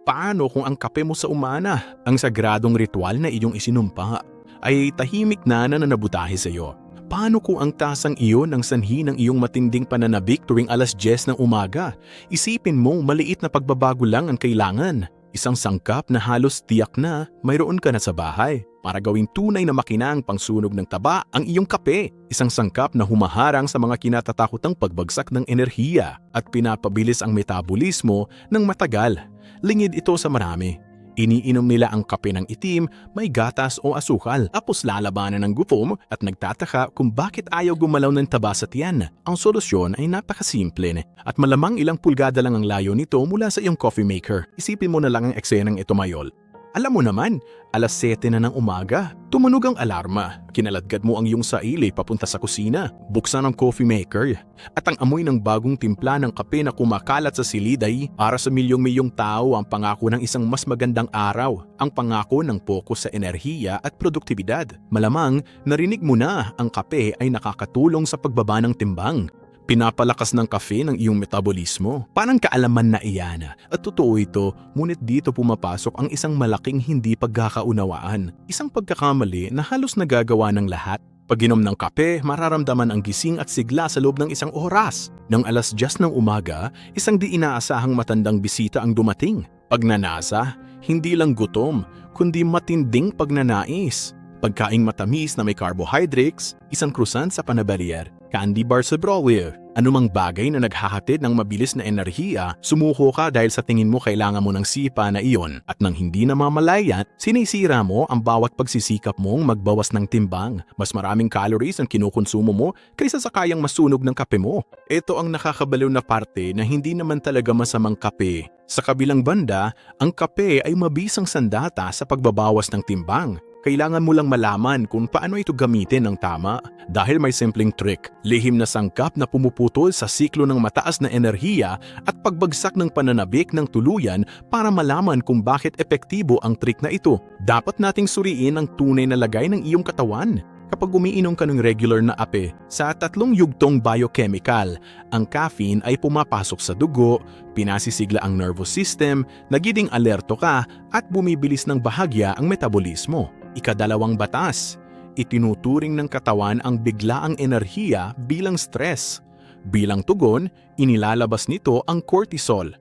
Paano kung ang kape mo sa umana, ang sagradong ritual na iyong isinumpa, ay tahimik na nananabutahe sa iyo? Paano kung ang tasang iyon ang sanhi ng iyong matinding pananabik tuwing alas 10 ng umaga? Isipin mo, maliit na pagbabago lang ang kailangan. Isang sangkap na halos tiyak na mayroon ka na sa bahay para gawing tunay na makinang pangsunog ng taba ang iyong kape. Isang sangkap na humaharang sa mga kinatatakutang pagbagsak ng enerhiya at pinapabilis ang metabolismo ng matagal. Lingid ito sa marami. Iniinom nila ang kape ng itim, may gatas o asukal, tapos lalabanan ng gutom at nagtataka kung bakit ayaw gumalaw ng taba sa tiyan. Ang solusyon ay napakasimple at malamang ilang pulgada lang ang layo nito mula sa iyong coffee maker. Isipin mo na lang ang eksenang ito, Mayol. Alam mo naman, alas 7 na ng umaga, tumunog ang alarma. Kinaladkad mo ang iyong saili papunta sa kusina, buksan ang coffee maker, at ang amoy ng bagong timpla ng kape na kumakalat sa silid ay para sa milyong-milyong tao ang pangako ng isang mas magandang araw, ang pangako ng pokus sa enerhiya at produktibidad. Malamang, narinig mo na ang kape ay nakakatulong sa pagbaba ng timbang. Pinapalakas ng kafe ng iyong metabolismo. Parang kaalaman na iyan. At totoo ito, ngunit dito pumapasok ang isang malaking hindi pagkakaunawaan. Isang pagkakamali na halos nagagawa ng lahat. Pag inom ng kape, mararamdaman ang gising at sigla sa loob ng isang oras. Nang alas 10 ng umaga, isang di inaasahang matandang bisita ang dumating. Pagnanasa, hindi lang gutom, kundi matinding pagnanais. Pagkaing matamis na may carbohydrates, isang croissant sa panabaryer, candy bar sa broiler, anumang bagay na naghahatid ng mabilis na enerhiya, sumuko ka dahil sa tingin mo kailangan mo ng sipa na iyon at nang hindi namamalayan, sinisira mo ang bawat pagsisikap mong magbawas ng timbang. Mas maraming calories ang kinukonsumo mo kaysa sa kayang masunog ng kape mo. Ito ang nakakabaliw na parte na hindi naman talaga masamang kape. Sa kabilang banda, ang kape ay mabisang sandata sa pagbabawas ng timbang. Kailangan mo lang malaman kung paano ito gamitin ng tama dahil may simpleng trick, lihim na sangkap na pumuputol sa siklo ng mataas na enerhiya at pagbagsak ng pananabik ng tuluyan para malaman kung bakit epektibo ang trick na ito. Dapat nating suriin ang tunay na lagay ng iyong katawan. Kapag umiinom ka ng regular na ape, sa 3 yugtong biochemical, ang caffeine ay pumapasok sa dugo, pinasisigla ang nervous system, nagiging alerto ka at bumibilis ng bahagya ang metabolismo. Ikadalawang batas, itinuturing ng katawan ang biglaang enerhiya bilang stress. Bilang tugon, inilalabas nito ang cortisol.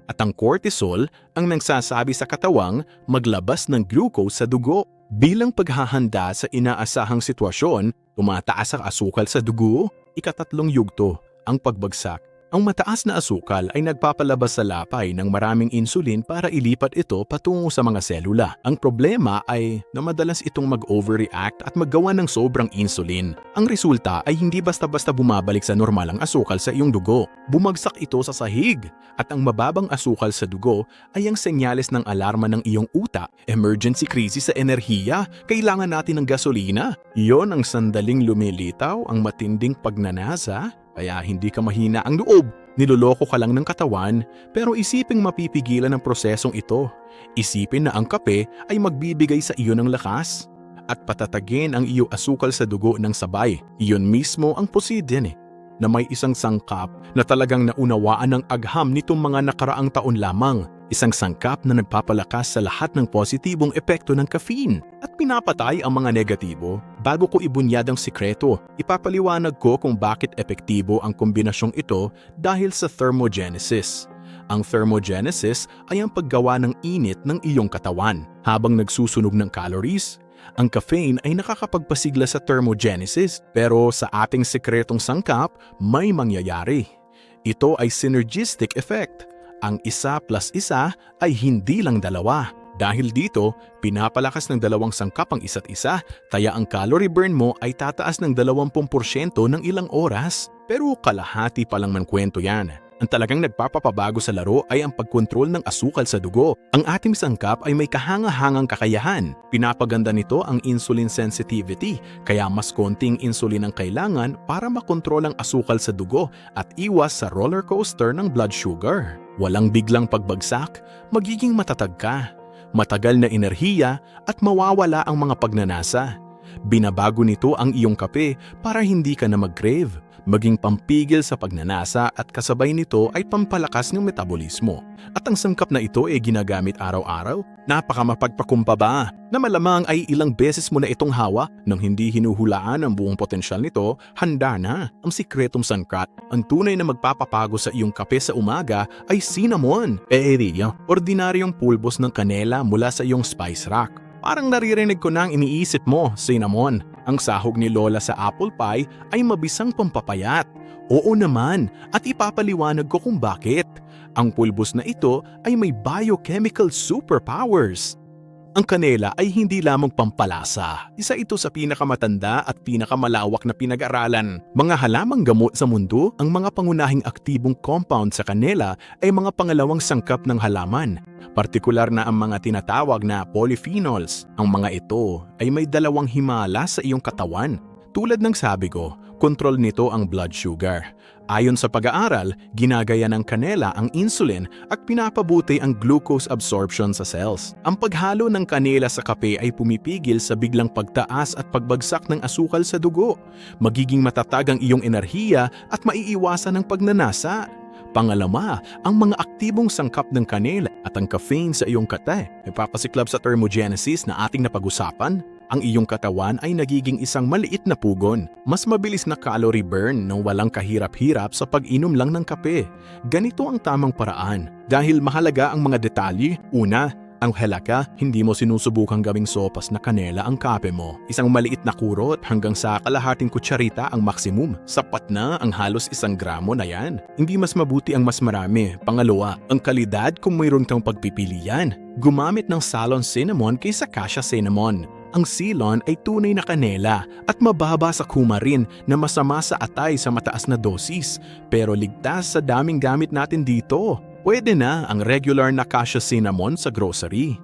At ang cortisol ang nagsasabi sa katawang maglabas ng glucose sa dugo. Bilang paghahanda sa inaasahang sitwasyon, tumataas ang asukal sa dugo. Ika-3 yugto, ang pagbagsak. Ang mataas na asukal ay nagpapalabas sa lapay ng maraming insulin para ilipat ito patungo sa mga selula. Ang problema ay na madalas itong mag-overreact at maggawa ng sobrang insulin. Ang resulta ay hindi basta-basta bumabalik sa normal ang asukal sa iyong dugo. Bumagsak ito sa sahig at ang mababang asukal sa dugo ay ang senyales ng alarma ng iyong utak. Emergency crisis sa enerhiya, kailangan natin ng gasolina. Iyon ang sandaling lumilitaw, ang matinding pagnanasa. Kaya hindi ka mahina ang loob. Niloloko ka lang ng katawan, pero isiping mapipigilan ang prosesong ito. Isipin na ang kape ay magbibigay sa iyo ng lakas at patatagin ang iyong asukal sa dugo ng sabay. Iyon mismo ang posible na may isang sangkap na talagang naunawaan ng agham nitong mga nakaraang taon lamang. Isang sangkap na nagpapalakas sa lahat ng positibong epekto ng caffeine at pinapatay ang mga negatibo. Bago ko ibunyad ang sikreto, ipapaliwanag ko kung bakit epektibo ang kombinasyong ito dahil sa thermogenesis. Ang thermogenesis ay ang paggawa ng init ng iyong katawan habang nagsusunog ng calories. Ang caffeine ay nakakapagpasigla sa thermogenesis, pero sa ating sikretong sangkap, may mangyayari. Ito ay synergistic effect. Ang 1 plus 1 ay hindi lang 2. Dahil dito, pinapalakas ng 2 sangkap ang isa't isa, kaya ang calorie burn mo ay tataas ng 20% ng ilang oras. Pero kalahati pa lang man kwento yan. Ang talagang nagpapapabago sa laro ay ang pagkontrol ng asukal sa dugo. Ang ating sangkap ay may kahanga-hangang kakayahan. Pinapaganda nito ang insulin sensitivity, kaya mas konting insulin ang kailangan para makontrol ang asukal sa dugo at iwas sa roller coaster ng blood sugar. Walang biglang pagbagsak, magiging matatag ka, matagal na enerhiya at mawawala ang mga pagnanasa. Binabago nito ang iyong kape para hindi ka na mag-crave, maging pampigil sa pagnanasa at kasabay nito ay pampalakas ng metabolismo. At ang sangkap na ito ay ginagamit araw-araw? Napakamapagpakumbaba na malamang ay ilang beses mo na itong hawa nang hindi hinuhulaan ang buong potensyal nito, handa na ang sikretong sangkat. Ang tunay na magpapapago sa iyong kape sa umaga ay cinnamon. Ordinaryong pulbos ng kanela mula sa iyong spice rack. Parang naririnig ko na ang iniisip mo, cinnamon. Ang sahog ni Lola sa apple pie ay mabisang pampapayat. Oo naman, at ipapaliwanag ko kung bakit. Ang pulbos na ito ay may biochemical superpowers. Ang kanela ay hindi lamang pampalasa. Isa ito sa pinakamatanda at pinakamalawak na pinag-aralan. Mga halamang gamot sa mundo, ang mga pangunahing aktibong compound sa kanela ay mga pangalawang sangkap ng halaman. Partikular na ang mga tinatawag na polyphenols. Ang mga ito ay may dalawang himala sa iyong katawan. Tulad ng sabi ko, kontrol nito ang blood sugar. Ayon sa pag-aaral, ginagaya ng kanela ang insulin at pinapabuti ang glucose absorption sa cells. Ang paghalo ng kanela sa kape ay pumipigil sa biglang pagtaas at pagbagsak ng asukal sa dugo. Magiging matatag ang iyong enerhiya at maiiwasan ang pagnanasa. Pangalawa, ang mga aktibong sangkap ng kanela at ang caffeine sa iyong kate ay papasiklab sa thermogenesis na ating napag-usapan. Ang iyong katawan ay nagiging isang maliit na pugon. Mas mabilis na calorie burn nang walang kahirap-hirap sa pag-inom lang ng kape. Ganito ang tamang paraan. Dahil mahalaga ang mga detalye, una, ang halaga, hindi mo sinusubukang gawing sopas na kanela ang kape mo. Isang maliit na kurot hanggang sa kalahating kutsarita ang maximum. Sapat na ang halos 1 gramo na yan. Hindi mas mabuti ang mas marami. Pangalawa, ang kalidad kung mayroon kang pagpipilian. Gumamit ng Ceylon cinnamon kaysa Cassia cinnamon. Ang Ceylon ay tunay na kanela at mababa sa kumarin na masama sa atay sa mataas na dosis, pero ligtas sa daming gamit natin dito. Pwede na ang regular na Cassia cinnamon sa grocery.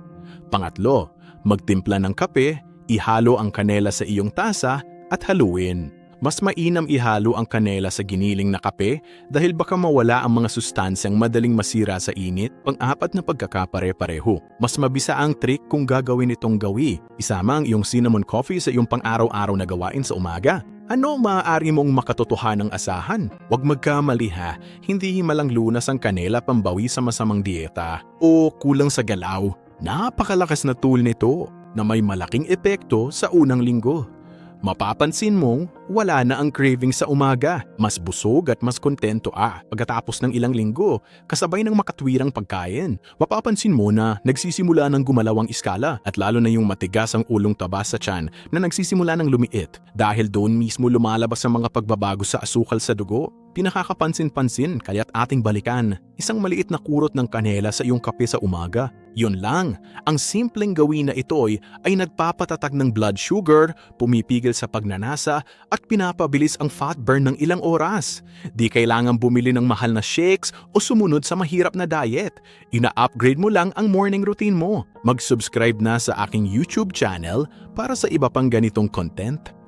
Pangatlo, magtimpla ng kape, ihalo ang kanela sa iyong tasa at haluin. Mas mainam ihalo ang kanela sa giniling na kape dahil baka mawala ang mga sustansyang madaling masira sa init. Pang-apat na pagkakapare-pareho. Mas mabisa ang trick kung gagawin itong gawi. Isama ang iyong cinnamon coffee sa iyong pang-araw-araw na gawain sa umaga. Ano ang maaari mong makatotohanang asahan? Huwag magkamali ha, hindi himalang lunas ang kanela pambawi sa masamang dieta o kulang sa galaw. Napakalakas na tool nito na may malaking epekto sa unang linggo. Mapapansin mong wala na ang craving sa umaga. Mas busog at mas kontento pagkatapos ng ilang linggo, kasabay ng makatwirang pagkain. Mapapansin mo na nagsisimula ng gumalaw ang iskala at lalo na yung matigas ang ulong taba sa tiyan na nagsisimula ng lumiit. Dahil doon mismo lumalabas ang mga pagbabago sa asukal sa dugo. Pinakakapansin-pansin kaya't ating balikan. Isang maliit na kurot ng kanela sa iyong kape sa umaga. Yun lang, ang simpleng gawin na ito'y ay nagpapatatag ng blood sugar, pumipigil sa pagnanasa at pinapabilis ang fat burn ng ilang oras. Di kailangan bumili ng mahal na shakes o sumunod sa mahirap na diet. Ina-upgrade mo lang ang morning routine mo. Mag-subscribe na sa aking YouTube channel para sa iba pang ganitong content.